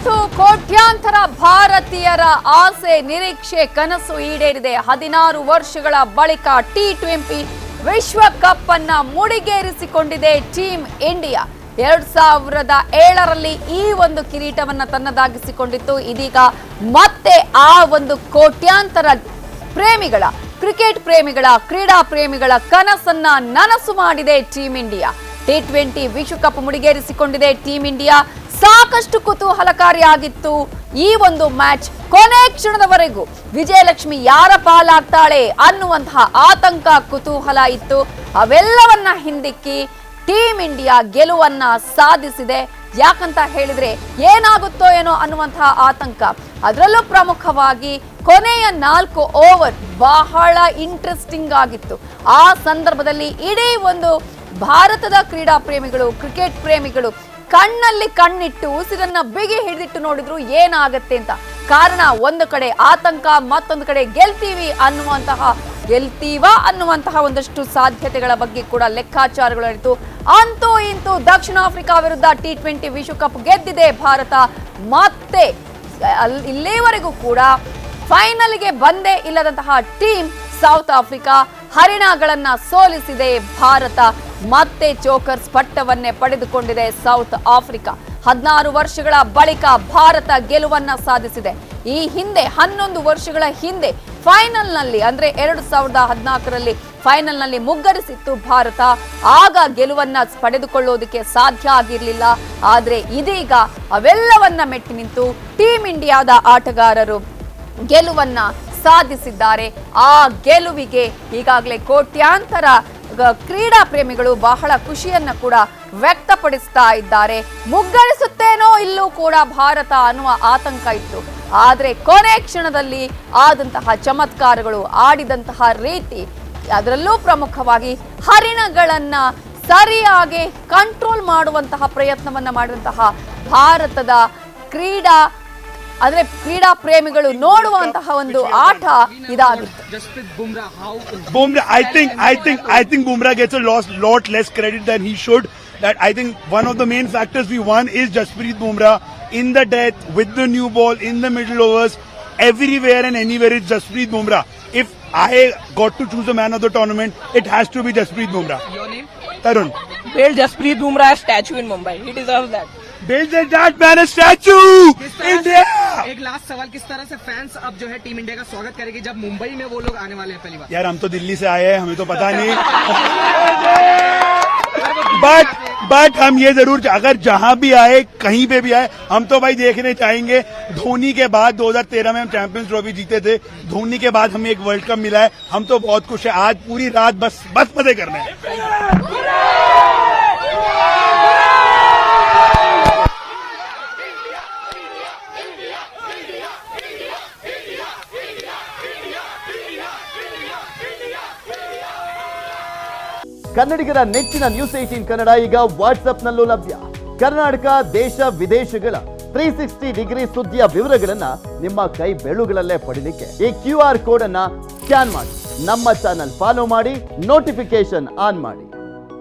ಅಂತೂ ಕೋಟ್ಯಾಂತರ ಭಾರತೀಯರ ಆಸೆ ನಿರೀಕ್ಷೆ ಕನಸು ಈಡೇರಿದೆ. 16 ವರ್ಷಗಳ ಬಳಿಕ T20 ವಿಶ್ವಕಪ್ ಅನ್ನ ಮುಡಿಗೇರಿಸಿಕೊಂಡಿದೆ ಟೀಮ್ ಇಂಡಿಯಾ. 2007ರಲ್ಲಿ ಈ ಒಂದು ಕಿರೀಟವನ್ನ ತನ್ನದಾಗಿಸಿಕೊಂಡಿತ್ತು. ಇದೀಗ ಮತ್ತೆ ಆ ಒಂದು ಕೋಟ್ಯಾಂತರ ಪ್ರೇಮಿಗಳ, ಕ್ರಿಕೆಟ್ ಪ್ರೇಮಿಗಳ, ಕ್ರೀಡಾ ಪ್ರೇಮಿಗಳ ಕನಸನ್ನ ನನಸು ಮಾಡಿದೆ ಟೀಮ್ ಇಂಡಿಯಾ. T20 ವಿಶ್ವಕಪ್ ಮುಡಿಗೇರಿಸಿಕೊಂಡಿದೆ ಟೀಮ್ ಇಂಡಿಯಾ. ಸಾಕಷ್ಟು ಕುತೂಹಲಕಾರಿಯಾಗಿತ್ತು ಈ ಒಂದು ಮ್ಯಾಚ್. ಕೊನೆ ಕ್ಷಣದವರೆಗೂ ವಿಜಯಲಕ್ಷ್ಮಿ ಯಾರ ಪಾಲಾಗ್ತಾಳೆ ಅನ್ನುವಂತಹ ಆತಂಕ, ಕುತೂಹಲ ಇತ್ತು. ಅವೆಲ್ಲವನ್ನ ಹಿಂದಿಕ್ಕಿ ಟೀಮ್ ಇಂಡಿಯಾ ಗೆಲುವನ್ನ ಸಾಧಿಸಿದೆ. ಯಾಕಂತ ಹೇಳಿದ್ರೆ ಏನಾಗುತ್ತೋ ಏನೋ ಅನ್ನುವಂತಹ ಆತಂಕ. ಅದರಲ್ಲೂ ಪ್ರಮುಖವಾಗಿ ಕೊನೆಯ 4 ಓವರ್ ಬಹಳ ಇಂಟ್ರೆಸ್ಟಿಂಗ್ ಆಗಿತ್ತು. ಆ ಸಂದರ್ಭದಲ್ಲಿ ಇಡೀ ಒಂದು ಭಾರತದ ಕ್ರೀಡಾ ಪ್ರೇಮಿಗಳು, ಕ್ರಿಕೆಟ್ ಪ್ರೇಮಿಗಳು ಕಣ್ಣಲ್ಲಿ ಕಣ್ಣಿಟ್ಟು ಉಸಿರನ್ನ ಬಿಗಿ ಹಿಡಿದಿಟ್ಟು ನೋಡಿದ್ರು ಏನಾಗತ್ತೆ ಅಂತ. ಕಾರಣ ಒಂದು ಕಡೆ ಆತಂಕ, ಮತ್ತೊಂದು ಕಡೆ ಗೆಲ್ತೀವಾ ಅನ್ನುವಂತಹ ಒಂದಷ್ಟು ಸಾಧ್ಯತೆಗಳ ಬಗ್ಗೆ ಕೂಡ ಲೆಕ್ಕಾಚಾರಗಳು ಇತ್ತು. ಅಂತೂ ಇಂತೂ ದಕ್ಷಿಣ ಆಫ್ರಿಕಾ ವಿರುದ್ಧ T20 ವಿಶ್ವಕಪ್ ಗೆದ್ದಿದೆ ಭಾರತ. ಮತ್ತೆ ಇಲ್ಲಿವರೆಗೂ ಕೂಡ ಫೈನಲ್ಗೆ ಬಂದೇ ಇಲ್ಲದಂತಹ ಟೀಮ್ ಸೌತ್ ಆಫ್ರಿಕಾ, ಹರಿಣಗಳನ್ನ ಸೋಲಿಸಿದೆ ಭಾರತ. ಮತ್ತೆ ಚೋಕರ್ಸ್ ಪಟ್ಟವನ್ನೇ ಪಡೆದುಕೊಂಡಿದೆ ಸೌತ್ ಆಫ್ರಿಕಾ. 16 ವರ್ಷಗಳ ಬಳಿಕ ಭಾರತ ಗೆಲುವನ್ನ ಸಾಧಿಸಿದೆ. ಈ ಹಿಂದೆ 11 ವರ್ಷಗಳ ಹಿಂದೆ ಫೈನಲ್ನಲ್ಲಿ, ಅಂದ್ರೆ 2014ರಲ್ಲಿ ಫೈನಲ್ನಲ್ಲಿ ಮುಗ್ಗರಿಸಿತ್ತು ಭಾರತ. ಆಗ ಗೆಲುವನ್ನ ಪಡೆದುಕೊಳ್ಳೋದಕ್ಕೆ ಸಾಧ್ಯ ಆಗಿರಲಿಲ್ಲ. ಆದ್ರೆ ಇದೀಗ ಅವೆಲ್ಲವನ್ನ ಮೆಟ್ಟಿ ನಿಂತು ಟೀಮ್ ಇಂಡಿಯಾದ ಆಟಗಾರರು ಗೆಲುವನ್ನ ಸಾಧಿಸಿದ್ದಾರೆ. ಆ ಗೆಲುವಿಗೆ ಈಗಾಗಲೇ ಕೋಟ್ಯಾಂತರ ಕ್ರೀಡಾ ಪ್ರೇಮಿಗಳು ಬಹಳ ಖುಷಿಯನ್ನ ಕೂಡ ವ್ಯಕ್ತಪಡಿಸ್ತಾ ಇದ್ದಾರೆ. ಮುಗ್ಗರಿಸುತ್ತೇನೋ ಇಲ್ಲೂ ಕೂಡ ಭಾರತ ಅನ್ನುವ ಆತಂಕ ಇತ್ತು. ಆದ್ರೆ ಕೊನೆ ಕ್ಷಣದಲ್ಲಿ ಆದಂತಹ ಚಮತ್ಕಾರಗಳು, ಆಡಿದಂತಹ ರೀತಿ, ಅದರಲ್ಲೂ ಪ್ರಮುಖವಾಗಿ ಹರಿಣಗಳನ್ನ ಸರಿಯಾಗಿ ಕಂಟ್ರೋಲ್ ಮಾಡುವಂತಹ ಪ್ರಯತ್ನವನ್ನ ಮಾಡಿದಂತಹ ಭಾರತದ ಕ್ರೀಡಾ ಪ್ರೇಮಿಗಳು ನೋಡುವಂತಹ ಒಂದು ಆಟ ಇದಾಗಿತ್ತು. Bumrah, I think Bumrah gets a lot less credit than he should. That I think one of the main factors we won is Jasprit Bumrah in the death, with the new ball, in the middle overs, everywhere and anywhere it's Jasprit Bumrah. If I got to choose a man of the tournament, it has to be Jasprit Bumrah. Your name? Tarun. Build Jasprit Bumrah a statue in Mumbai. He deserves that. Build that man a statue! India! एक last सवाल, किस तरह से fans अब जो है team India का स्वागत करेंगे जब मुंबई में वो लोग आने वाले हैं पहली बार? यार हम तो दिल्ली से आए हैं, हमें तो पता नहीं. बट हम ये जरूर, अगर जहां भी आए, कहीं पे भी आए, हम तो भाई देखने चाहेंगे. धोनी के बाद 2013 में हम चैंपियंस ट्रॉफी जीते थे. धोनी के बाद हमें एक वर्ल्ड कप मिला है. हम तो बहुत खुश है. आज पूरी रात बस मजे करना है. ಕನ್ನಡಿಗರ ನೆಚ್ಚಿನ ನ್ಯೂಸ್ 18 ಕನ್ನಡ ಈಗ ವಾಟ್ಸ್ಆಪ್ನಲ್ಲೂ ಲಭ್ಯ. ಕರ್ನಾಟಕ, ದೇಶ ವಿದೇಶಗಳ 360 ಡಿಗ್ರಿ ಸುದ್ದಿಯ ವಿವರಗಳನ್ನ ನಿಮ್ಮ ಕೈ ಬೆರಳುಗಳಲ್ಲೇ ಪಡಿಲಿಕ್ಕೆ ಈ QR ಕೋಡ್ ಅನ್ನ ಸ್ಕ್ಯಾನ್ ಮಾಡಿ, ನಮ್ಮ ಚಾನಲ್ ಫಾಲೋ ಮಾಡಿ, ನೋಟಿಫಿಕೇಶನ್ ಆನ್ ಮಾಡಿ.